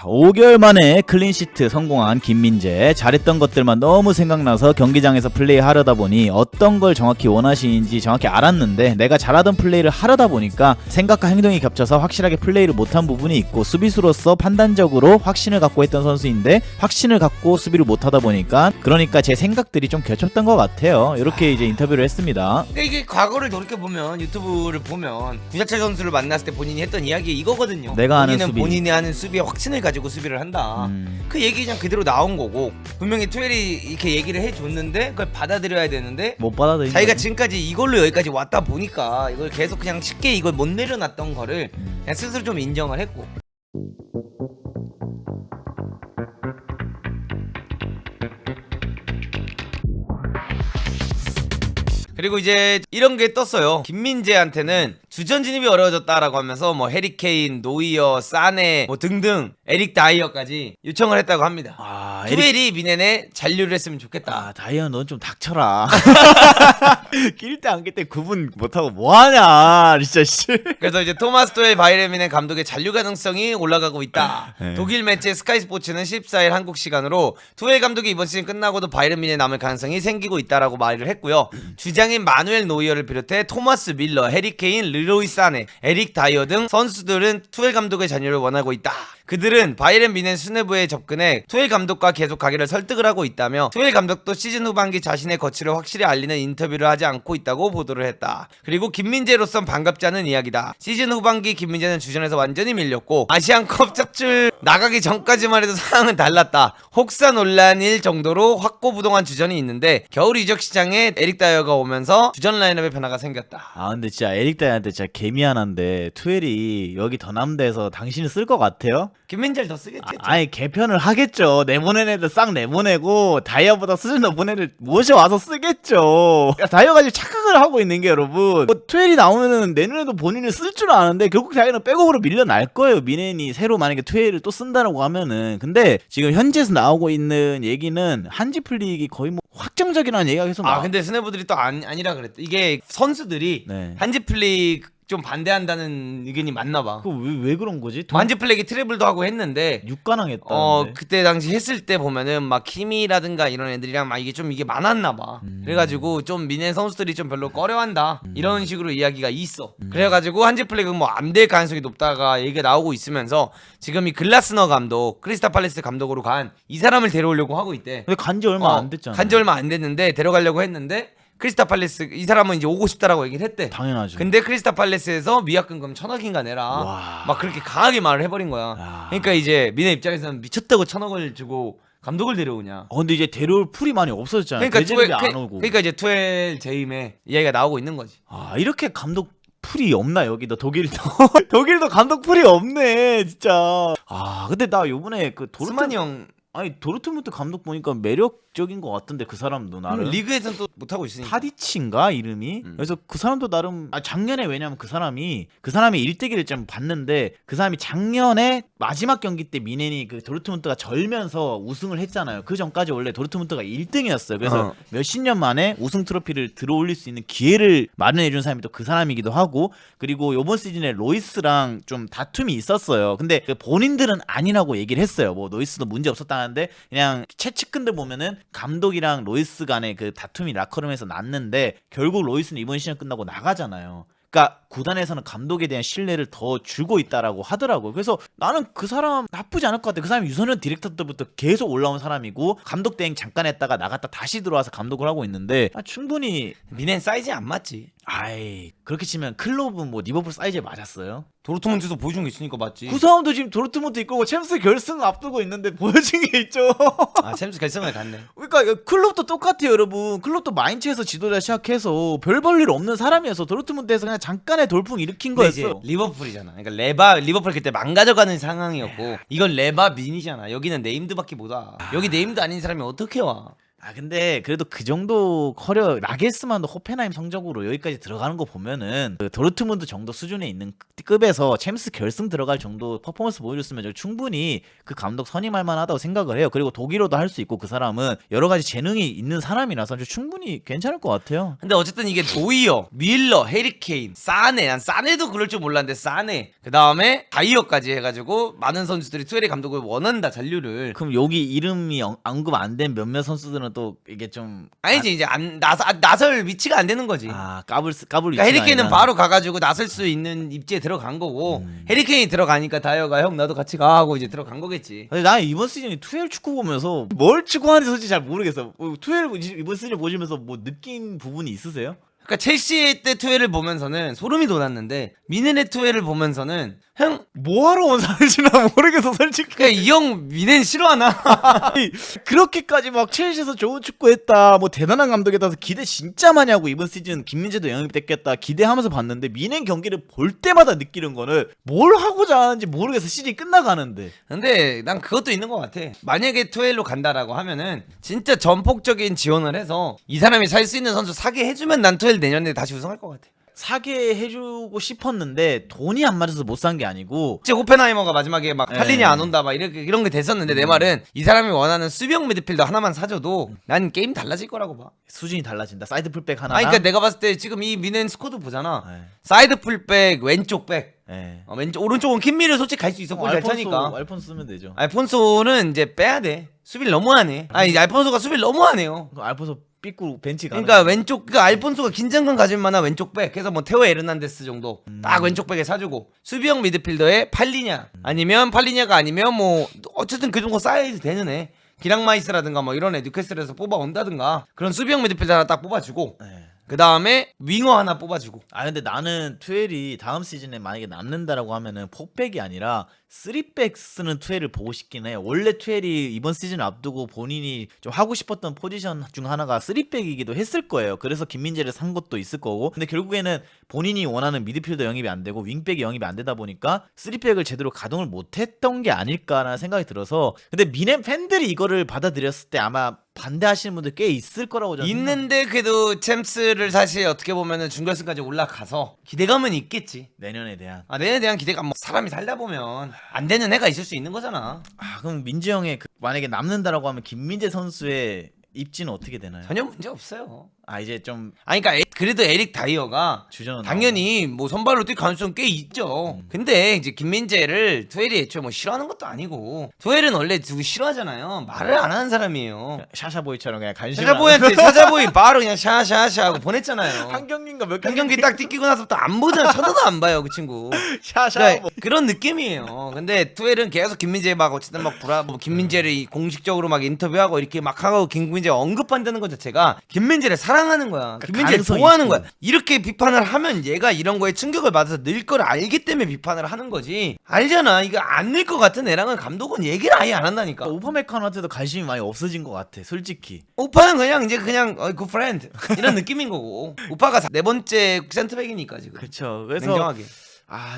5개월 만에 클린시트 성공한 김민재. 잘했던 것들만 너무 생각나서 경기장에서 플레이하려다 보니 어떤 걸 정확히 원하시는지 정확히 알았는데 내가 잘하던 플레이를 하려다 보니까 생각과 행동이 겹쳐서 확실하게 플레이를 못한 부분이 있고, 수비수로서 판단적으로 확신을 갖고 했던 선수인데 확신을 갖고 수비를 못하다 보니까 그러니까 제 생각들이 좀 겹쳤던 것 같아요. 이렇게 이제 인터뷰를 했습니다. 근데 이게 과거를 돌이켜보면, 유튜브를 보면 구자철 선수를 만났을 때 본인이 했던 이야기 이거거든요. 내가 하는 본인은 수비. 본인이 하는 수비에 확신을 가지고 수비를 한다. 그 얘기 그냥 그대로 나온 거고, 분명히 투엘이 이렇게 얘기를 해줬는데 그걸 받아들여야 되는데 못 받아들인 자기가 거지. 지금까지 이걸로 여기까지 왔다 보니까 이걸 계속 그냥 쉽게 이걸 못 내려놨던 거를 그냥 스스로 좀 인정을 했고. 그리고 이제 이런 게 떴어요. 김민재한테는 주전 진입이 어려워졌다라고 하면서 뭐 해리케인, 노이어, 사네 뭐 등등 에릭 다이어까지 요청을 했다고 합니다. 투엘이 미넨에 잔류를 했으면 좋겠다. 다이어 넌 좀 닥쳐라. 낄 때 안 낄 때 구분 못하고 뭐하냐 진짜 씨. 그래서 이제 토마스 토엘 바이에른 미넨 감독의 잔류 가능성이 올라가고 있다. 네. 독일 매체 스카이 스포츠는 14일 한국 시간으로 토엘 감독이 이번 시즌 끝나고도 바이에른 미넨에 남을 가능성이 생기고 있다라고 말을 했고요. 주장인 마누엘 노이어를 비롯해 토마스 밀러, 해리케인, 르로이 사네, 에릭 다이어 등 선수들은 투엘 감독의 잔류를 원하고 있다. 그들은 바이에른 미넨 수뇌부에 접근해 투엘 감독과 계속 가기를 설득을 하고 있다며, 투엘 감독도 시즌 후반기 자신의 거취를 확실히 알리는 인터뷰를 하지 않고 있다고 보도를 했다. 그리고 김민재로선 반갑지 않은 이야기다. 시즌 후반기 김민재는 주전에서 완전히 밀렸고 아시안컵 짝줄 나가기 전까지만 해도 상황은 달랐다. 혹사 논란일 정도로 확고부동한 주전이 있는데 겨울 이적 시장에 에릭 다이어가 오면서 주전 라인업의 변화가 생겼다. 근데 진짜 에릭 다이어한테 진짜 개미안한데, 투엘이 여기 더 남대에서 당신을 쓸 것 같아요? 김민재를 더 쓰겠지. 아니 개편을 하겠죠. 내보낸 애들 싹 내보내고 다이어보다 수준 높은 애들 모셔와서 쓰겠죠. 다이어가 지금 착각을 하고 있는 게, 여러분, 뭐 투엘이 나오면은 내년에도 본인을 쓸 줄 아는데 결국 다이어는 백업으로 밀려날 거예요. 미넨이 새로 만약에 투엘을 또 쓴다라고 하면은. 근데 지금 현지에서 나오고 있는 얘기는 한지 플릭이 거의 뭐 확정적이라는 얘기가 계속 나와. 근데 스네부들이 또 아니라 그랬다. 이게 선수들이 네. 한지 플릭 좀 반대한다는 의견이 많나 봐. 왜 그런 거지? 한지 플릭이 트래블도 하고 했는데 6관왕 했다는데. 그때 당시 했을 때 보면은 막 키미라든가 이런 애들이랑 막 이게 많았나 봐. 그래가지고 좀 미넨 선수들이 좀 별로 꺼려한다 이런 식으로 이야기가 있어. 그래가지고 한지 플릭은 뭐 안 될 가능성이 높다가 얘기가 나오고 있으면서 지금 이 글라스너 감독, 크리스탈 팔레스 감독으로 간 이 사람을 데려오려고 하고 있대. 근데 간지 얼마 안 됐잖아. 간지 얼마 안 됐는데 데려가려고 했는데 크리스탈 팔레스 이 사람은 이제 오고 싶다라고 얘기를 했대. 당연하죠. 근데 크리스탈 팔레스에서 미약금금 1,000억인가 내라. 와. 막 그렇게 강하게 말을 해버린 거야. 그러니까 이제 미네 입장에서는 미쳤다고 1,000억을 주고 감독을 데려오냐. 근데 이제 데려올 풀이 많이 없어졌잖아요. 그러니까 대제립이 안 오고. 그러니까 이제 투엘 재임의 이야기가 나오고 있는 거지. 이렇게 감독 풀이 없나 여기도. 독일도 독일도 감독 풀이 없네 진짜. 근데 나 요번에 그 스마니 형 도르트문트 감독 보니까 매력적인 것 같던데, 그 사람도 나름. 리그에서는 또 못하고 있으니까. 타디치인가 이름이? 그래서 그 사람도 나름 작년에, 왜냐면 그 사람이 1대기를 좀 봤는데, 그 사람이 작년에 마지막 경기 때 미넨이 그 도르트문트가 절면서 우승을 했잖아요. 그 전까지 원래 도르트문트가 1등이었어요. 그래서 몇십 년 만에 우승 트로피를 들어올릴 수 있는 기회를 마련해 준 사람이 또 그 사람이기도 하고, 그리고 요번 시즌에 로이스랑 좀 다툼이 있었어요. 근데 그 본인들은 아니라고 얘기를 했어요. 뭐 로이스도 문제 없었다는데, 그냥 최측근들 보면은 감독이랑 로이스 간의 그 다툼이 라커룸에서 났는데 결국 로이스는 이번 시즌 끝나고 나가잖아요. 그러니까 구단에서는 감독에 대한 신뢰를 더 주고 있다라고 하더라고요. 그래서 나는 그 사람 나쁘지 않을 것 같아. 그 사람이 유소년 디렉터 때부터 계속 올라온 사람이고, 감독 대행 잠깐 했다가 나갔다 다시 들어와서 감독을 하고 있는데, 충분히. 미넨 사이즈에 안 맞지. 그렇게 치면 클롭은 뭐 리버풀 사이즈에 맞았어요? 도르트문트도 보여준 게 있으니까 맞지. 그 사람도 지금 도르트문트 이끌고 챔스 결승 앞두고 있는데 보여준 게 있죠. 챔스 결승을 갔네. 그러니까 클롭도 똑같아요, 여러분. 클롭도 마인츠에서 지도자 시작해서 별 볼 일 없는 사람이어서 도르트문트에서 그냥 잠깐의 돌풍 일으킨 거였어. 리버풀이잖아. 그러니까 리버풀 그때 망가져가는 상황이었고, 이건 레바 민이잖아. 여기는 네임드밖에 못 와. 여기 네임드 아닌 사람이 어떻게 와? 근데 그래도 그 정도 커려 라겔스만도 호펜하임 성적으로 여기까지 들어가는 거 보면은 그 도르트문드 정도 수준에 있는 급에서 챔스 결승 들어갈 정도 퍼포먼스 보여줬으면 저 충분히 그 감독 선임할 만하다고 생각을 해요. 그리고 독일어도 할 수 있고 그 사람은 여러 가지 재능이 있는 사람이라서 충분히 괜찮을 것 같아요. 근데 어쨌든 이게 노이어, 밀러, 해리케인, 사네, 난 사네도 그럴 줄 몰랐는데 사네, 그 다음에 다이어까지 해가지고 많은 선수들이 투엘이 감독을 원한다 잔류를. 그럼 여기 이름이 언급 안 된 몇몇 선수들은 또 이게 좀 아니지 이제 나설 위치가 안 되는 거지. 까불 그러니까 해리케인은 바로 가가지고 나설 수 있는 입지에 들어간 거고 해리케인이 들어가니까 다이어가 형 나도 같이 가 하고 이제 들어간 거겠지. 근데 나 이번 시즌에 투엘 축구 보면서 뭘 축구하는지 솔직히 잘 모르겠어. 투엘 이번 시즌 보시면서 뭐 느낀 부분이 있으세요? 그러니까 첼시 때 투엘을 보면서는 소름이 돋았는데 미네네 투엘을 보면서는 형 뭐하러 온 사람인지 나 모르겠어 솔직히. 그냥 이 형 미넨 싫어하나? 아니, 그렇게까지 막 첼시에서 좋은 축구했다 뭐 대단한 감독이다 기대 진짜 많이 하고 이번 시즌 김민재도 영입됐겠다 기대하면서 봤는데 미넨 경기를 볼 때마다 느끼는 거는 뭘 하고자 하는지 모르겠어. 시즌이 끝나가는데. 근데 난 그것도 있는 것 같아. 만약에 투엘로 간다라고 하면은 진짜 전폭적인 지원을 해서 이 사람이 살 수 있는 선수 사게 해주면 난 투엘 내년에 다시 우승할 것 같아. 사게 해주고 싶었는데 돈이 안 맞아서 못 산 게 아니고 진짜 호펜하이머가 마지막에 막 팔리니 안 온다 막 이런 게 됐었는데 내 말은 이 사람이 원하는 수비형 미드필더 하나만 사줘도 난 게임 달라질 거라고 봐. 수준이 달라진다. 사이드 풀백 하나. 아니 그러니까 내가 봤을 때 지금 이 미넨 스쿼드 보잖아. 네. 사이드 풀백 왼쪽 백. 네. 왼쪽 오른쪽은 킴미를 솔직히 갈 수 있어. 골 잘 차니까. 알폰소 쓰면 되죠. 알폰소는 이제 빼야 돼. 수비를 너무 하네. 아니 알폰소가 수비를 너무 하네요. 알폰소 삐꾸 벤치 가는. 그러니까 왼쪽 그러니까 알폰소가 긴장감 가질 만한 왼쪽 백. 그래서 뭐 테오 에르난데스 정도 딱 왼쪽 백에 사주고 수비형 미드필더에 팔리냐 아니면 팔리냐가 아니면 뭐 어쨌든 그 정도 사이즈 되는 애. 기랑마이스라든가 뭐 이런 애 뉴캐슬에서 뽑아온다든가 그런 수비형 미드필더 하나 딱 뽑아주고. 네. 그 다음에 윙어 하나 뽑아주고. 근데 나는 투엘이 다음 시즌에 만약에 남는다라고 하면은 폭백이 아니라 3백 쓰는 투엘을 보고 싶긴 해요. 원래 투엘이 이번 시즌 앞두고 본인이 좀 하고 싶었던 포지션 중 하나가 3백이기도 했을 거예요. 그래서 김민재를 산 것도 있을 거고. 근데 결국에는 본인이 원하는 미드필더 영입이 안 되고 윙백이 영입이 안 되다 보니까 3백을 제대로 가동을 못했던 게 아닐까라는 생각이 들어서. 근데 미넨 팬들이 이거를 받아들였을 때 아마 반대하시는 분들 꽤 있을 거라고 저는 있는데 그래도 챔스를 사실 어떻게 보면은 준결승까지 올라가서 기대감은 있겠지. 내년에 대한. 내년에 대한 기대감. 뭐 사람이 살다 보면 안 되는 애가 있을 수 있는 거잖아. 그럼 민재 형의 만약에 남는다라고 하면 김민재 선수의 입지는 어떻게 되나요? 전혀 문제 없어요. 이제 좀 그러니까 그래도 에릭 다이어가 주전은 당연히 뭐 선발로 뛸 가능성 꽤 있죠. 근데 이제 김민재를 투엘이 애초에 뭐 싫어하는 것도 아니고 투엘은 원래 누구 싫어하잖아요. 말을 안 하는 사람이에요. 샤샤보이처럼 그냥 간식. 샤샤보이한테 샤샤보이 바로 그냥 샤샤샤 하고 보냈잖아요. 한 경기인가 몇 한 경기 딱 뛰기고 나서부터 안 보잖아. 쳐다도 안 봐요 그 친구. 샤샤. 그러니까 그런 느낌이에요. 근데 투엘은 계속 김민재 막 어쨌든 막 김민재를 공식적으로 막 인터뷰하고 이렇게 막 하고 김민재 언급한다는 것 자체가 김민재를 사랑하는 거야. 김민재를 좋아하는 거야. 이렇게 비판을 하면 얘가 이런 거에 충격을 받아서 늘 걸 알기 때문에 비판을 하는 거지. 알잖아. 이거 안 늘 것 같은 애랑은 감독은 얘기를 아예 안 한다니까. 오퍼메카노한테도 관심이 많이 없어진 것 같아. 솔직히. 오빠는 그냥 이제 그냥 굿 프렌드 이런 느낌인 거고. 오빠가 네 번째 센터백이니까 지금. 그렇죠. 그래서 냉정하게.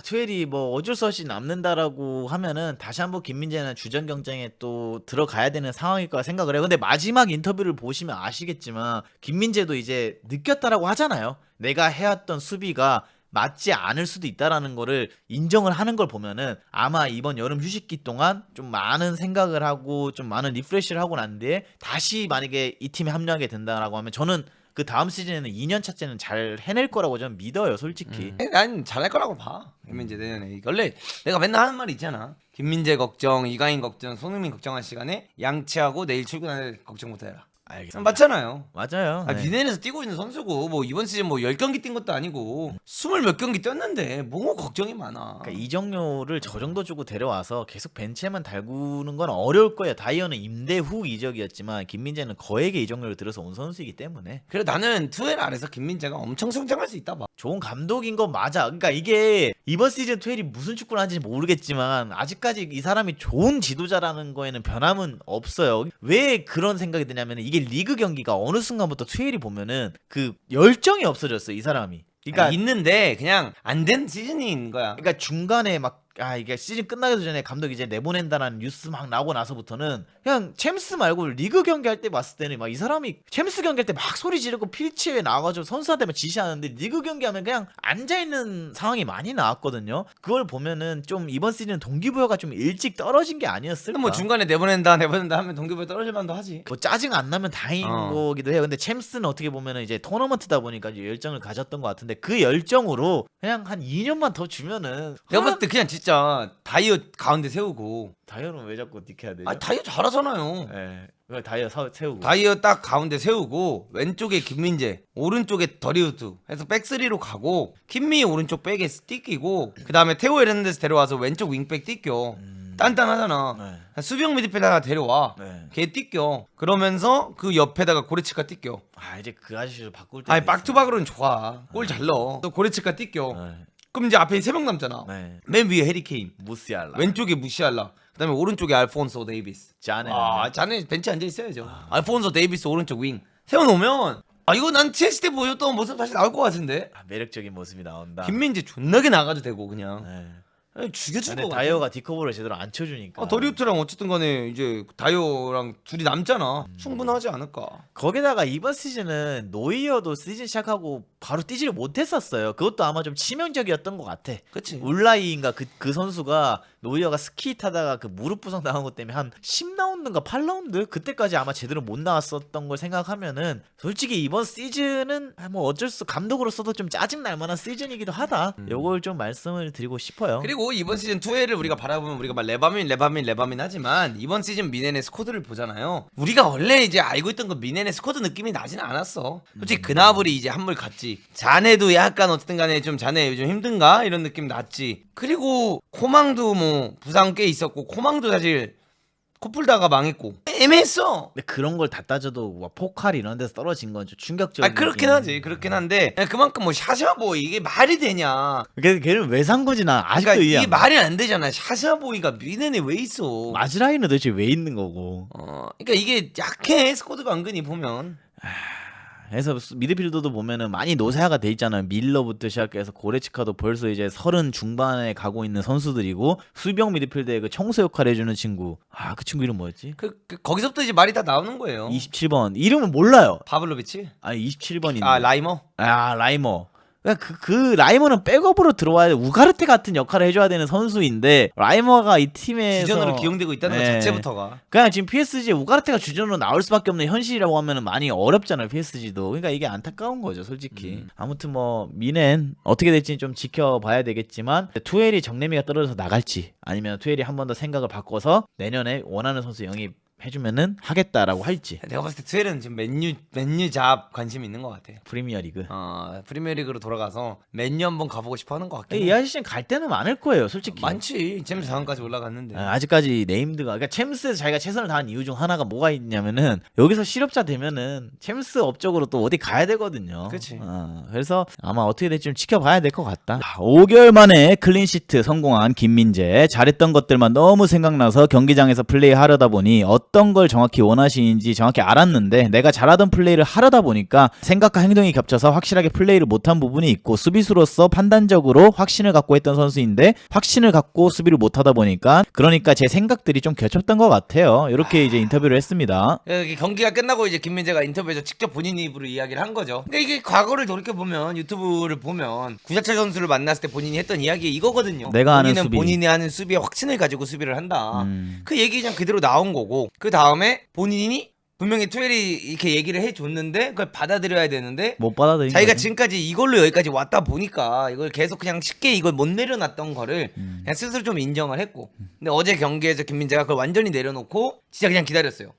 투엘이 뭐 어쩔 수 없이 남는다라고 하면은 다시 한번 김민재는 주전 경쟁에 또 들어가야 되는 상황일 거라 생각을 해요. 근데 마지막 인터뷰를 보시면 아시겠지만 김민재도 이제 느꼈다라고 하잖아요. 내가 해왔던 수비가 맞지 않을 수도 있다라는 거를 인정을 하는 걸 보면은 아마 이번 여름 휴식기 동안 좀 많은 생각을 하고 좀 많은 리프레시를 하고 난 뒤에 다시 만약에 이 팀에 합류하게 된다라고 하면 저는 그 다음 시즌에는 2년 차째는 잘 해낼 거라고 저는 믿어요, 솔직히. 난 잘할 거라고 봐. 김민재 내년에. 원래 내가 맨날 하는 말이 있잖아. 김민재 걱정, 이강인 걱정, 손흥민 걱정할 시간에 양치하고 내일 출근할 걱정부터 해라. 알겠습니다. 맞잖아요. 맞아요. 네. 미넨에서 뛰고 있는 선수고 뭐 이번 시즌 뭐 10경기 뛴 것도 아니고 20몇 경기 뛰었는데 뭐 걱정이 많아. 그러니까 이정료를 저 정도 주고 데려와서 계속 벤치에만 달구는 건 어려울 거예요. 다이어는 임대 후 이적이었지만 김민재는 거액의 이정료를 들어서 온 선수이기 때문에. 그래 나는 투엘 안에서 김민재가 엄청 성장할 수 있다 봐. 좋은 감독인 건 맞아. 그러니까 이게 이번 시즌 투엘이 무슨 축구를 하는지 모르겠지만 아직까지 이 사람이 좋은 지도자라는 거에는 변함은 없어요. 왜 그런 생각이 드냐면 이게 리그 경기가 어느 순간부터 투엘이 보면은 그 열정이 없어졌어 이 사람이. 그러니까 있는데 그냥 안 된 시즌인 거야. 그러니까 중간에 막 이게 시즌 끝나기 전에 감독이 이제 내보낸다는 뉴스 막 나오고 나서부터는 그냥 챔스 말고 리그 경기할 때 봤을 때는 막 이 사람이 챔스 경기할 때 막 소리 지르고 필치에 나와가지고 선수한테만 지시하는데 리그 경기하면 그냥 앉아있는 상황이 많이 나왔거든요. 그걸 보면은 좀 이번 시즌 동기부여가 좀 일찍 떨어진 게 아니었을까. 뭐 중간에 내보낸다 하면 동기부여 떨어질 만도 하지. 뭐 짜증 안 나면 다행인 거기도 해요. 근데 챔스는 어떻게 보면은 이제 토너먼트다 보니까 이제 열정을 가졌던 것 같은데 그 열정으로 그냥 한 2년만 더 주면은 내가 봤을 때 그냥 진짜 다이어 가운데 세우고. 다이어는 왜 자꾸 니켜야 되죠? 아 다이어 잘하잖아요. 예. 왜 다이어 세우고 다이어 딱 가운데 세우고 왼쪽에 김민재, 오른쪽에 더리우드 해서 백스리로 가고 김미 오른쪽 백에 띠끼고 그 다음에 테오 에르난데스 데려와서 왼쪽 윙백 띠껴. 단단하잖아. 네. 수비형 미드필더 하나 데려와. 네. 걔 띠껴. 그러면서 그 옆에다가 고레츠카 띠껴. 이제 그 아저씨를 바꿀 때 아니 박투박으로는 좋아. 골 잘 넣어. 또 고레츠카 띠껴. 네. 그럼 이제 앞에 3명 남잖아. 네. 맨 위에 해리케인, 무시알라 왼쪽에 무시알라, 그다음에 오른쪽에 알폰소 데이비스. 짜네. 자네 벤치 앉아 있어야죠. 알폰소 데이비스 오른쪽 윙 세워놓으면 이거 난 TS 때 보였던 모습 다시 나올 것 같은데. 매력적인 모습이 나온다. 김민재 존나게 나가도 되고 그냥 네. 죽여줄 근데 것 같아. 다이어가 디커버를 제대로 안 쳐주니까. 더리우트랑 어쨌든 간에 이제 다이어랑 둘이 남잖아. 충분하지 않을까. 거기다가 이번 시즌은 노이어도 시즌 시작하고 바로 뛰지를 못했었어요. 그것도 아마 좀 치명적이었던 것 같아. 그치. 울라이인가 그 선수가 노이어가 스키 타다가 그 무릎 부상 당한 것 때문에 한 10라운드인가 8라운드 그때까지 아마 제대로 못 나왔었던 걸 생각하면은 솔직히 이번 시즌은 뭐 어쩔 수 감독으로서도 좀 짜증 날 만한 시즌이기도 하다. 요걸 좀 말씀을 드리고 싶어요. 그리고 이번 시즌 2회를 우리가 바라보면 우리가 막 레바민 하지만 이번 시즌 미넨의 스쿼드를 보잖아요. 우리가 원래 이제 알고 있던 그 미넨의 스쿼드 느낌이 나진 않았어. 솔직히 그나블이 이제 한물 갔지. 자네도 약간 어쨌든 간에 좀 자네 요즘 힘든가? 이런 느낌 났지. 그리고 코망도 뭐 부상 꽤 있었고 코망도 사실 코풀다가 망했고 애매했어. 근데 그런 걸 다 따져도 막 포칼 이런 데서 떨어진 건 좀 충격적인. 그렇긴 하지. 그렇긴 한데 그만큼 뭐 샤샤보이 이게 말이 되냐. 걔를 왜 산 거지 나 아직도 그러니까 이해 안 이게 가. 말이 안 되잖아. 샤샤보이가 미넨에 왜 있어. 마즈라이는 도대체 왜 있는 거고. 그러니까 이게 약해 스쿼드가 은근히 보면. 그래서 미드필더도 보면은 많이 노쇠화가 돼 있잖아요. 밀러부터 시작해서 고레츠카도 벌써 이제 30 중반에 가고 있는 선수들이고 수비형 미드필더의 그 청소 역할 해주는 친구. 그 친구 이름 뭐였지? 거기서부터 이제 말이 다 나오는 거예요. 27번 이름은 몰라요. 파블로비치? 27번인데. 라이머? 라이머. 그 라이머는 백업으로 들어와야 돼. 우가르테 같은 역할을 해줘야 되는 선수인데 라이머가 이 팀에서 주전으로 기용되고 있다는 것 자체부터가 그냥 지금 PSG 우가르테가 주전으로 나올 수밖에 없는 현실이라고 하면은 많이 어렵잖아요. PSG도. 그러니까 이게 안타까운 거죠, 솔직히. 아무튼 뭐 미넨 어떻게 될지 좀 지켜봐야 되겠지만 투엘이 정래미가 떨어져서 나갈지 아니면 투엘이 한 번 더 생각을 바꿔서 내년에 원하는 선수 영입 해주면은 하겠다라고 할지. 내가 봤을 때 투엘은 지금 맨유 잡 관심이 있는 것 같아. 프리미어리그. 프리미어리그로 돌아가서 맨유 한번 가보고 싶어하는 것 같긴 해. 이 아저씨는 갈 때는 많을 거예요, 솔직히. 많지. 챔스 4강까지 올라갔는데. 아직까지 네임드가 그러니까 챔스에서 자기가 최선을 다한 이유 중 하나가 뭐가 있냐면은 여기서 실업자 되면은 챔스 업적으로 또 어디 가야 되거든요. 그렇지. 그래서 아마 어떻게 될지 좀 지켜봐야 될 것 같다. 5개월 만에 클린시트 성공한 김민재. 잘했던 것들만 너무 생각나서 경기장에서 플레이하려다 보니 어떤 걸 정확히 원하시는지 정확히 알았는데 내가 잘하던 플레이를 하려다 보니까 생각과 행동이 겹쳐서 확실하게 플레이를 못한 부분이 있고 수비수로서 판단적으로 확신을 갖고 했던 선수인데 확신을 갖고 수비를 못하다 보니까 그러니까 제 생각들이 좀 겹쳤던 것 같아요. 이렇게 이제 인터뷰를 했습니다. 경기가 끝나고 이제 김민재가 인터뷰에서 직접 본인 입으로 이야기를 한 거죠. 그러니까 이게 과거를 돌이켜보면 유튜브를 보면 구자철 선수를 만났을 때 본인이 했던 이야기 이거거든요. 내가 하는 본인은 수비. 본인이 하는 수비에 확신을 가지고 수비를 한다. 그 얘기 그냥 그대로 나온 거고 그 다음에 본인이 분명히 투엘이 이렇게 얘기를 해줬는데 그걸 받아들여야 되는데 못 받아들인 자기가 거지. 지금까지 이걸로 여기까지 왔다 보니까 이걸 계속 그냥 쉽게 이걸 못 내려놨던 거를 그냥 스스로 좀 인정을 했고 근데 어제 경기에서 김민재가 그걸 완전히 내려놓고 진짜 그냥 기다렸어요.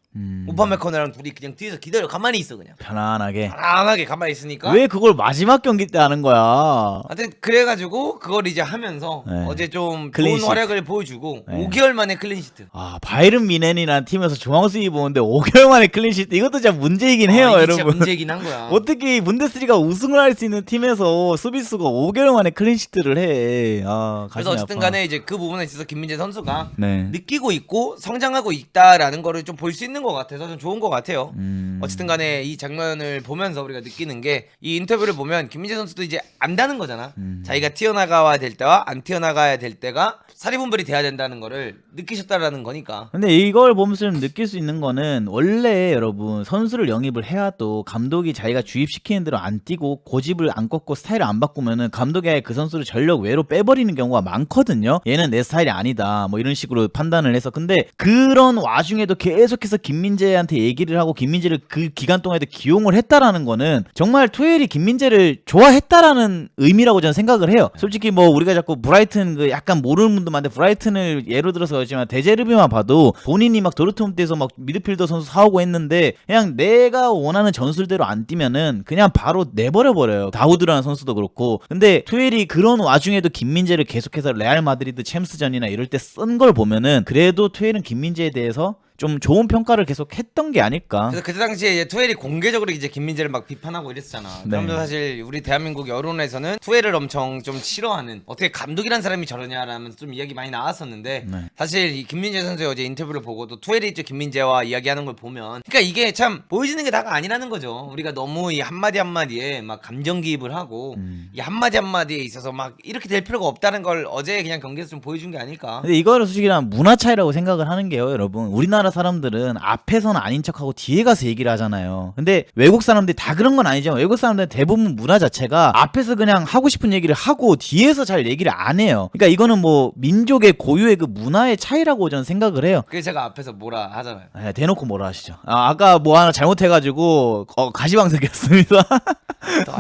오파메커너랑 둘이 그냥 뒤에서 기다려 가만히 있어 그냥 편안하게 가만히 있으니까 왜 그걸 마지막 경기 때 하는 거야? 하여튼 그래가지고 그걸 이제 하면서 네. 어제 좀 좋은 클린시트. 활약을 보여주고 네. 5개월 만에 클린시트. 바이른 미넨이라는 팀에서 중앙수비 보는데 5개월 만에 클린시트 이것도 진짜 문제이긴 해요, 이게 여러분. 진짜 문제긴 한 거야. 어떻게 이 분데스리가 우승을 할 수 있는 팀에서 수비수가 5개월 만에 클린시트를 해? 그래서 가슴이 어쨌든 아파. 간에 이제 그 부분에 있어서 김민재 선수가 네. 느끼고 있고 성장하고 있다라는 거를 좀 볼 수 있는 있는 것 같아서 좀 좋은 것 같아요. 어쨌든 간에 이 장면을 보면서 우리가 느끼는 게 이 인터뷰를 보면 김민재 선수도 이제 안다는 거잖아. 자기가 튀어나가야 될 때와 안 튀어나가야 될 때가 사리분별이 돼야 된다는 거를 느끼셨다라는 거니까. 근데 이걸 보면서 좀 느낄 수 있는 거는 원래 여러분 선수를 영입을 해야 또 감독이 자기가 주입시키는 대로 안 뛰고 고집을 안 꺾고 스타일을 안 바꾸면은 감독이 아예 그 선수를 전력 외로 빼버리는 경우가 많거든요. 얘는 내 스타일이 아니다 뭐 이런 식으로 판단을 해서. 근데 그런 와중에도 계속해서 김민재한테 얘기를 하고 김민재를 그 기간 동안에도 기용을 했다라는 거는 정말 투엘이 김민재를 좋아했다라는 의미라고 저는 생각을 해요. 솔직히 뭐 우리가 자꾸 브라이튼 그 약간 모르는 분도 많은데 브라이튼을 예로 들어서 그렇지만 데제르비만 봐도 본인이 막 도르트문트에서 막 미드필더 선수 사오고 했는데 그냥 내가 원하는 전술대로 안 뛰면은 그냥 바로 내버려버려요. 다우드라는 선수도 그렇고. 근데 투엘이 그런 와중에도 김민재를 계속해서 레알 마드리드 챔스전이나 이럴 때 쓴 걸 보면은 그래도 투엘은 김민재에 대해서 좀 좋은 평가를 계속 했던 게 아닐까. 그래서 그때 당시에 이제 투엘이 공개적으로 이제 김민재를 막 비판하고 이랬잖아. 네. 그러면서 사실 우리 대한민국 여론에서는 투엘을 엄청 좀 싫어하는, 어떻게 감독이란 사람이 저러냐라면서 좀 이야기 많이 나왔었는데 네. 사실 이 김민재 선수의 어제 인터뷰를 보고도 투엘이 있죠 김민재와 이야기하는 걸 보면, 그러니까 이게 참 보여지는 게 다가 아니라는 거죠. 우리가 너무 이 한마디 한마디에 막 감정기입을 하고 이 한마디 한마디에 있어서 막 이렇게 될 필요가 없다는 걸 어제 그냥 경기에서 좀 보여준 게 아닐까. 근데 이거를 솔직히 문화 차이라고 생각을 하는 게요, 여러분. 우리나라 사람들은 앞에서는 아닌 척하고 뒤에 가서 얘기를 하잖아요. 근데 외국 사람들이 다 그런 건 아니죠. 외국 사람들은 대부분 문화 자체가 앞에서 그냥 하고 싶은 얘기를 하고 뒤에서 잘 얘기를 안 해요. 그러니까 이거는 뭐 민족의 고유의 그 문화의 차이라고 저는 생각을 해요. 그래서 제가 앞에서 뭐라 하잖아요. 네, 대놓고 뭐라 하시죠. 아까 뭐 하나 잘못해가지고 가시방석이었습니다.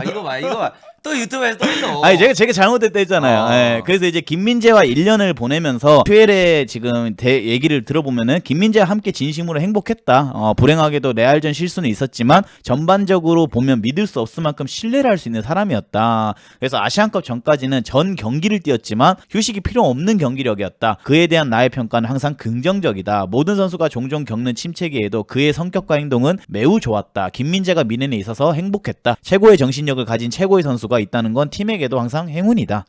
이거 봐. 또 유튜브에서 또 이거. 아니 제가 잘못했다 했잖아요. 네, 그래서 이제 김민재와 1년을 보내면서 투엘의 지금 얘기를 들어보면은 김민재와 함께 진심으로 행복했다. 불행하게도 레알전 실수는 있었지만 전반적으로 보면 믿을 수 없을 만큼 신뢰를 할 수 있는 사람이었다. 그래서 아시안컵 전까지는 전 경기를 뛰었지만 휴식이 필요 없는 경기력이었다. 그에 대한 나의 평가는 항상 긍정적이다. 모든 선수가 종종 겪는 침체기에도 그의 성격과 행동은 매우 좋았다. 김민재가 미넨에 있어서 행복했다. 최고의 정신력을 가진 최고의 선수가 있다는 건 팀에게도 항상 행운이다.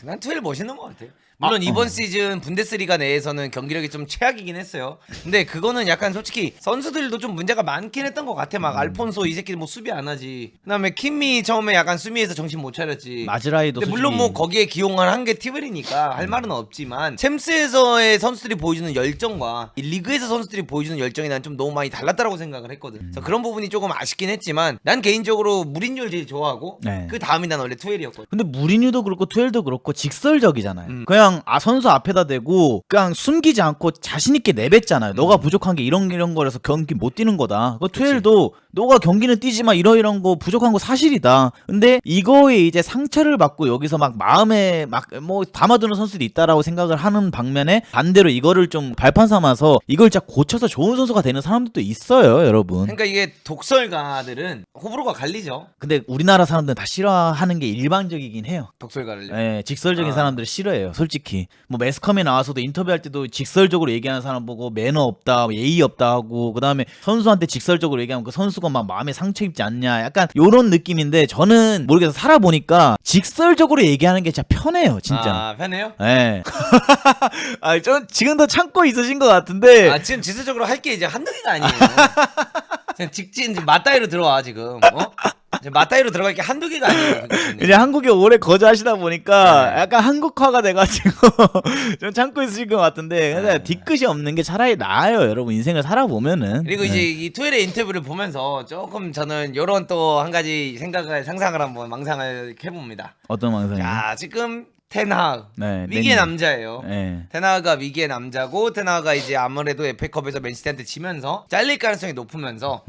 난 투엘 멋있는 것 같아. 물론 이번 시즌 분데스리가 내에서는 경기력이 좀 최악이긴 했어요. 근데 그거는 약간 솔직히 선수들도 좀 문제가 많긴 했던 것 같아. 막 알폰소 이 새끼 뭐 수비 안 하지. 그다음에 킴미 처음에 약간 수비에서 정신 못 차렸지. 마즈라이도 근데 물론 뭐 거기에 기용을 한 게 티벨이니까 할 말은 없지만 챔스에서의 선수들이 보여주는 열정과 이 리그에서 선수들이 보여주는 열정이 난 좀 너무 많이 달랐다라고 생각을 했거든. 그래서 그런 부분이 조금 아쉽긴 했지만 난 개인적으로 무린요를 제일 좋아하고 네. 그 다음이 난 원래 투엘이었거든. 근데 무리뉴도 그렇고 투엘도 그렇고 직설적이잖아요. 그냥 선수 앞에다 대고 그냥 숨기지 않고 자신 있게 내뱉잖아요. 너가 부족한 게 이런 거라서 경기 못 뛰는 거다. 그 투엘도 너가 경기는 뛰지만 이런 거 부족한 거 사실이다. 근데 이거에 이제 상처를 받고 여기서 막 마음에 막 뭐 담아두는 선수들이 있다라고 생각을 하는 방면에 반대로 이거를 좀 발판 삼아서 이걸 진짜 고쳐서 좋은 선수가 되는 사람들도 있어요, 여러분. 그러니까 이게 독설가들은 호불호가 갈리죠. 근데 우리나라 사람들은 다 싫어하는 게 일반적이긴 해요. 독설가를요. 네, 직설적인 사람들을 싫어해요, 솔직히. 뭐 매스컴에 나와서도 인터뷰할 때도 직설적으로 얘기하는 사람 보고 매너 없다, 예의 없다 하고, 그다음에 선수한테 직설적으로 얘기하면 그 선수가 막 마음에 상처 입지 않냐, 약간 요런 느낌인데 저는 모르겠어, 살아보니까 직설적으로 얘기하는 게 진짜 편해요, 진짜. 아, 편해요? 네. 아, 좀 지금도 참고 있으신 것 같은데. 아, 지금 지수적으로 할 게 이제 한두 개가 아니에요. 그냥 직진 맞다이로 들어와 지금. 이제 맞다이로 들어갈 게 한두 개가 아니에요. 이제 한국에 오래 거주하시다 보니까 약간 한국화가 돼가지고 좀 참고 있으신 것 같은데, 근데 뒤끝이 없는 게 차라리 나아요, 여러분. 인생을 살아보면은. 그리고 이제 이 투엘의 인터뷰를 보면서 조금 저는 요런 또 한 가지 상상을 한번 망상을 해봅니다. 어떤 망상이요? 자, 지금 테나흐 네, 위기의 남자예요. 네. 테나흐가 위기의 남자고, 테나흐가 이제 아무래도 FA컵에서 맨시티한테 지면서 잘릴 가능성이 높으면서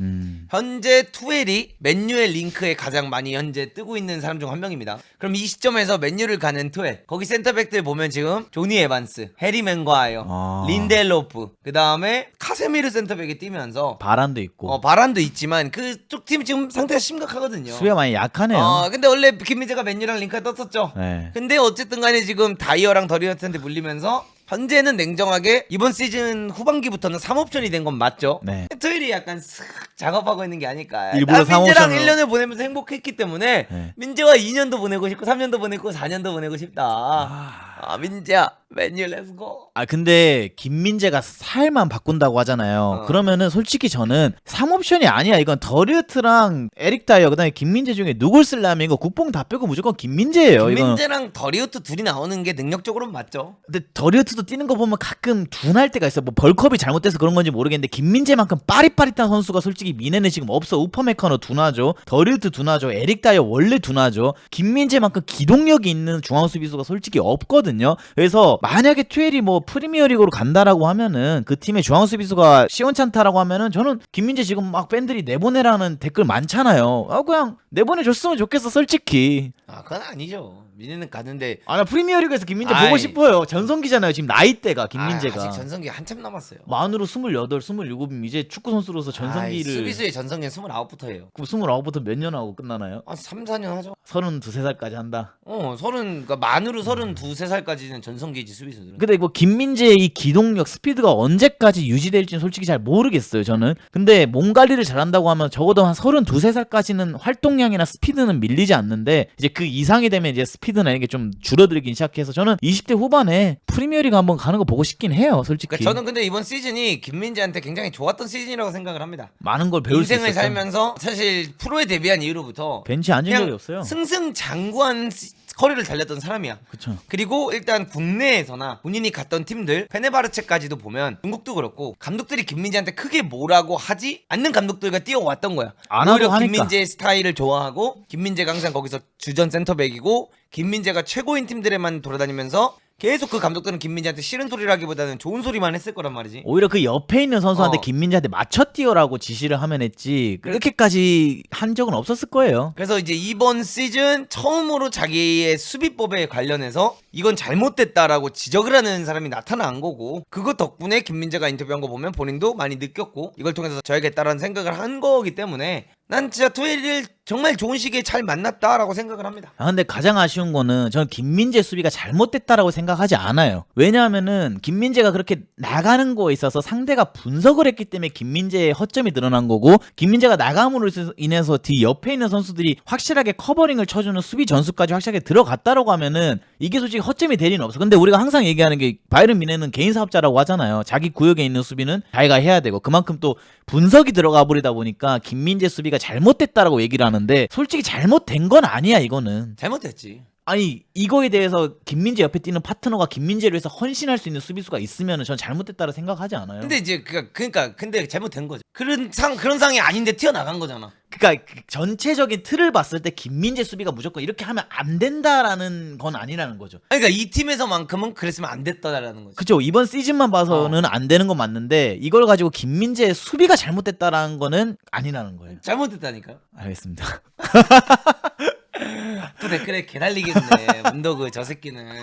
현재 투엘이 맨유의 링크에 가장 많이 현재 뜨고 있는 사람 중 한 명입니다. 그럼 이 시점에서 맨유를 가는 투엘, 거기 센터백들 보면 지금 조니 에반스, 해리 맹과이어, 린델로프, 그 다음에 카세미르 센터백이 뛰면서 바란도 있고 바란도 있지만 그쪽 팀 지금 상태가 심각하거든요. 수비가 많이 약하네요. 근데 원래 김민재가 맨유랑 링크가 떴었죠. 네. 근데 어쨌든 간에 지금 다이어랑 더리너트한테 물리면서 현재는 냉정하게 이번 시즌 후반기부터는 3옵션이 된 건 맞죠? 네. 토일이 약간 슥 작업하고 있는 게 아닐까. 일부러 난 민재랑 3옵션으로. 1년을 보내면서 행복했기 때문에 네. 민재와 2년도 보내고 싶고 3년도 보내고 4년도 보내고 싶다. 민재야 맨유 렛츠고. 아 근데 김민재가 살만 바꾼다고 하잖아요. 그러면은 솔직히 저는 3옵션이 아니야. 이건 더리우트랑 에릭 다이어 그다음에 김민재 중에 누굴 쓰려면 이거 국뽕 다 빼고 무조건 김민재예요. 김민재랑 더리우트 둘이 나오는 게 능력적으로는 맞죠. 근데 더리우트도 뛰는 거 보면 가끔 둔할 때가 있어. 뭐 벌컵이 잘못돼서 그런 건지 모르겠는데 김민재만큼 빠릿빠릿한 선수가 솔직히 미네는 지금 없어. 우퍼메카너 둔하죠. 더리우트 둔하죠. 에릭 다이어 원래 둔하죠. 김민재만큼 기동력이 있는 중앙 수비수가 솔직히 없거든요. 그래서 만약에 투엘이 뭐 프리미어리그로 간다라고 하면은 그 팀의 중앙 수비수가 시원찮다라고 하면은 저는 김민재 지금 막 팬들이 내보내라는 댓글 많잖아요. 아 그냥 내보내줬으면 좋겠어 솔직히. 아 그건 아니죠. 미네는 가는데. 아 나 프리미어리그에서 김민재 아이. 보고 싶어요. 전성기잖아요. 지금 나이대가 김민재가. 아직 전성기 한참 남았어요. 만으로 28, 27이면 이제 축구 선수로서 전성기를. 수비수의 전성기는 29부터예요. 그럼 29부터 몇 년 하고 끝나나요? 한 3, 4년 하죠. 32, 3살까지 한다. 그러니까 만으로 32, 3살까지는 전성기지 수비수들은. 근데 뭐 김민재의 이 기동력 스피드가 언제까지 유지될지는 솔직히 잘 모르겠어요 저는. 근데 몸 관리를 잘한다고 하면 적어도 한 32, 3살까지는 활동량이나 스피드는 밀리지 않는데 이제 그 이상이 되면 이제 스피드나 이게 좀 줄어들긴 시작해서 저는 20대 후반에 프리미어리그 한번 가는 거 보고 싶긴 해요 솔직히. 그러니까 저는 근데 이번 시즌이 김민재한테 굉장히 좋았던 시즌이라고 생각을 합니다. 많은 걸 배울 수 있었어요. 인생을 살면서 사실 프로에 데뷔한 이후로부터 벤치에 앉은 적이 없어요. 승승장구한 커리를 달렸던 사람이야. 그쵸. 그리고 일단 국내에서나 본인이 갔던 팀들 페네바르체까지도 보면 중국도 그렇고 감독들이 김민재한테 크게 뭐라고 하지 않는 감독들과 뛰어왔던 거야. 안 하고 오히려 하니까. 김민재의 스타일을 좋아하고 김민재가 항상 거기서 주전 센터백이고 김민재가 최고인 팀들에만 돌아다니면서 계속 그 감독들은 김민재한테 싫은 소리를 하기보다는 좋은 소리만 했을 거란 말이지. 오히려 그 옆에 있는 선수한테 어. 김민재한테 맞춰 뛰어라고 지시를 하면 했지 그렇게까지 한 적은 없었을 거예요. 그래서 이제 이번 시즌 처음으로 자기의 수비법에 관련해서 이건 잘못됐다라고 지적을 하는 사람이 나타난 거고, 그것 덕분에 김민재가 인터뷰한 거 보면 본인도 많이 느꼈고 이걸 통해서 져야겠다라는 생각을 한 거기 때문에 난 진짜 투엘을 정말 좋은 시기에 잘 만났다라고 생각을 합니다. 아 근데 가장 아쉬운 거는 저는 김민재 수비가 잘못됐다라고 생각하지 않아요. 왜냐하면은 김민재가 그렇게 나가는 거에 있어서 상대가 분석을 했기 때문에 김민재의 허점이 드러난 거고, 김민재가 나감으로 인해서 뒤 옆에 있는 선수들이 확실하게 커버링을 쳐주는 수비 전술까지 확실하게 들어갔다라고 하면은 이게 솔직히 허점이 될 리는 없어. 근데 우리가 항상 얘기하는 게 바이른 미네는 개인 사업자라고 하잖아요. 자기 구역에 있는 수비는 자기가 해야 되고 그만큼 또 분석이 들어가 버리다 보니까 김민재 수비가 잘못됐다라고 얘기를 하는데 솔직히 잘못된 건 아니야 이거는. 잘못됐지. 아니 이거에 대해서 김민재 옆에 뛰는 파트너가 김민재를 위해서 헌신할 수 있는 수비수가 있으면은 전 잘못됐다고 생각하지 않아요. 근데 이제 그러니까 근데 잘못된 거죠. 그런 상이 아닌데 튀어나간 거잖아. 그러니까 전체적인 틀을 봤을 때 김민재 수비가 무조건 이렇게 하면 안 된다라는 건 아니라는 거죠. 그러니까 이 팀에서만큼은 그랬으면 안 됐다라는 거죠. 그죠. 이번 시즌만 봐서는 안 되는 건 맞는데 이걸 가지고 김민재의 수비가 잘못됐다라는 거는 아니라는 거예요. 잘못됐다니까요. 알겠습니다. 또 댓글에 개달리겠네. 문더그 저 새끼는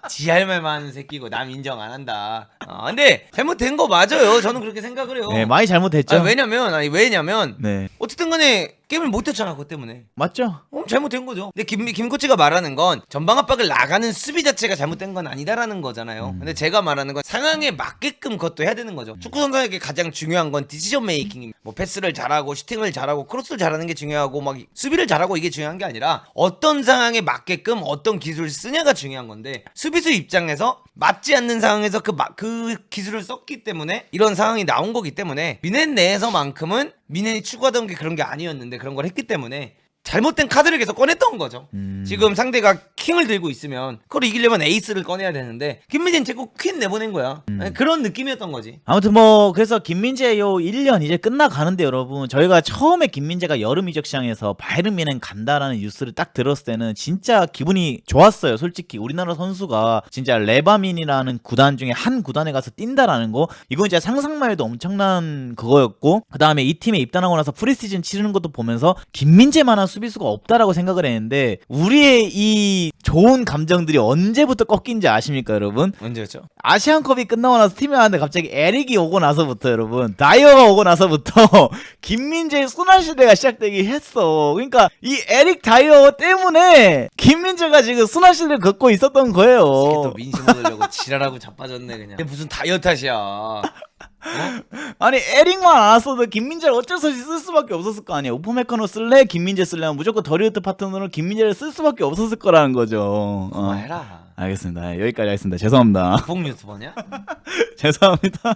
지 할 말만 하는 새끼고 남 인정 안 한다. 근데 잘못된 거 맞아요. 저는 그렇게 생각을 해요. 네, 많이 잘못됐죠. 왜냐면 네, 어쨌든 간에 게임을 못했잖아 그것 때문에. 맞죠. 잘못된 거죠. 근데 김 코치가 말하는 건 전방 압박을 나가는 수비 자체가 잘못된 건 아니다라는 거잖아요. 근데 제가 말하는 건 상황에 맞게끔 그것도 해야 되는 거죠. 축구 선수에게 가장 중요한 건 디시전 메이킹. 뭐 패스를 잘하고 슈팅을 잘하고 크로스를 잘하는 게 중요하고 막 수비를 잘하고 이게 중요한 게 아니라 어떤 상황에 맞게끔 어떤 기술을 쓰냐가 중요한 건데, 수비수 입장에서 맞지 않는 상황에서 그 기술을 썼기 때문에 이런 상황이 나온 거기 때문에 미넨 내에서만큼은 미넨이 추구하던 게 그런 게 아니었는데 그런 걸 했기 때문에 잘못된 카드를 계속 꺼냈던 거죠. 지금 상대가 킹을 들고 있으면 그걸 이기려면 에이스를 꺼내야 되는데 김민재는 자꾸 퀸 내보낸 거야. 그런 느낌이었던 거지. 아무튼 뭐 그래서 김민재 요 1년 이제 끝나가는데 여러분, 저희가 처음에 김민재가 여름 이적 시장에서 바이에른 뮌헨 간다라는 뉴스를 딱 들었을 때는 진짜 기분이 좋았어요. 솔직히 우리나라 선수가 진짜 레바민이라는 구단 중에 한 구단에 가서 뛴다라는 거, 이건 진짜 상상만 해도 엄청난 그거였고, 그 다음에 이 팀에 입단하고 나서 프리시즌 치르는 것도 보면서 김민재만한 수비수가 없다라고 생각을 했는데, 우리의 이 좋은 감정들이 언제부터 꺾인지 아십니까 여러분? 언제였죠? 아시안컵이 끝나고 나서 팀에 왔는데 갑자기 에릭이 오고 나서부터 여러분, 다이어가 오고 나서부터 김민재의 순환 시대가 시작되기 했어. 그러니까 이 에릭 다이어 때문에 김민재가 지금 순환 시대를 걷고 있었던 거예요. 또 민심 얻으려고 지랄하고 자빠졌네 그냥. 이게 무슨 다이어트 탓이야. 아니 에릭만 안 왔어도 김민재를 어쩔 수 없이 쓸 수밖에 없었을 거 아니야. 우퍼메카노 쓸래? 김민재 쓸래? 무조건 더리우트 파트너로 김민재를 쓸 수밖에 없었을 거라는 거죠. 그만해라. 알겠습니다. 여기까지 하겠습니다. 죄송합니다. 봉 유튜버냐? 죄송합니다.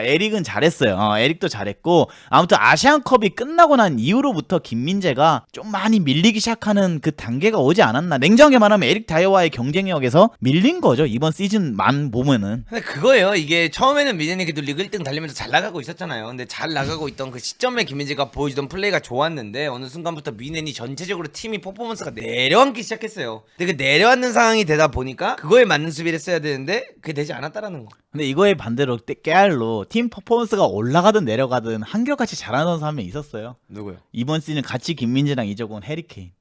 에릭은 잘했어요. 에릭도 잘했고 아무튼 아시안컵이 끝나고 난 이후로부터 김민재가 좀 많이 밀리기 시작하는 그 단계가 오지 않았나. 냉정하게 말하면 에릭 다이어와의 경쟁력에서 밀린 거죠. 이번 시즌만 보면은. 근데 그거예요. 이게 처음에는 민현이 그래도 리그 1등 달리면서 잘 나가고 있었잖아요. 근데 잘 나가고 있던 그 시점에 김민재가 보여주던 플레이가 좋았는데 어느 순간부터 민현이 전체적으로 팀이 퍼포먼스가 내려앉기 시작했어요. 근데 그 내려앉는 상황이 되다 보니까 그거에 맞는 수비를 했어야 되는데 그게 되지 않았다라는 거. 근데 이거에 반대로 깨알로 팀 퍼포먼스가 올라가든 내려가든 한결같이 잘하는 선수 한 명 있었어요. 누구요? 이번 시즌 같이 김민재랑 이적 온 해리케인.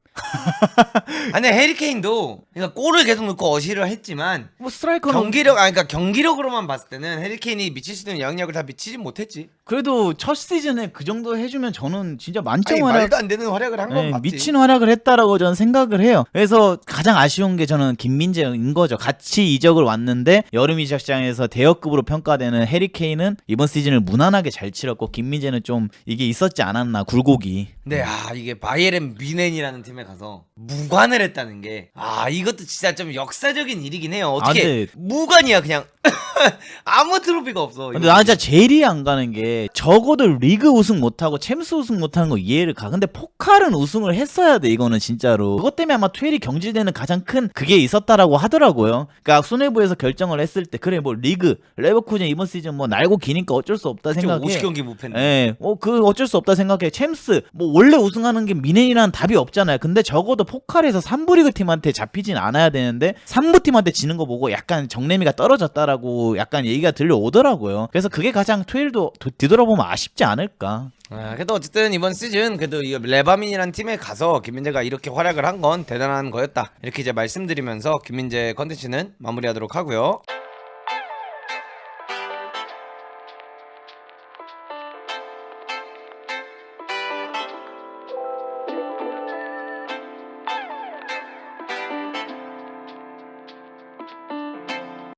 아니 해리케인도 그러니까 골을 계속 넣고 어시를 했지만 뭐 스트라이커는 그러니까 경기력으로만 봤을 때는 해리케인이 미칠 수 있는 영향력을 다 미치지 못했지. 그래도 첫 시즌에 그 정도 해주면 저는 진짜 만점 아니, 활약, 말도 안 되는 활약을 한 건 맞지. 미친 활약을 했다라고 저는 생각을 해요. 그래서 가장 아쉬운 게 저는 김민재인 거죠. 같이 이적을 왔는데 여름 이적 시장에서 대여급으로 평가되는 해리케인은 이번 시즌을 무난하게 잘 치렀고 김민재는 좀 이게 있었지 않았나 굴곡이. 근데 이게 바이에른 뮌헨이라는 팀에 가서 무관을 했다는 게 이것도 진짜 좀 역사적인 일이긴 해요. 어떻게 근데- 무관이야 그냥 아무 트로피가 없어. 근데 나 진짜 제일 이해 안 가는 게 적어도 리그 우승 못하고 챔스 우승 못하는 거 이해를 가. 근데 포칼은 우승을 했어야 돼. 이거는 진짜로. 그것 때문에 아마 투엘이 경질되는 가장 큰 그게 있었다라고 하더라고요. 그러니까 손해부에서 결정을 했을 때 그래 뭐 리그 레버쿠젠 이번 시즌 뭐 날고 기니까 어쩔 수 없다 생각해. 50경기 무패인데. 예, 그 어쩔 수 없다 생각해. 챔스 뭐 원래 우승하는 게 미넨이라는 답이 없잖아요. 근데 적어도 포칼에서 3부 리그 팀한테 잡히진 않아야 되는데 3부 팀한테 지는 거 보고 약간 정내미가 떨어졌다라고 약간 얘기가 들려오더라고요. 그래서 그게 가장 투일도 뒤돌아보면 아쉽지 않을까. 그래도 어쨌든 이번 시즌 그래도 이 레바민이라는 팀에 가서 김민재가 이렇게 활약을 한 건 대단한 거였다. 이렇게 이제 말씀드리면서 김민재 컨텐츠는 마무리하도록 하고요.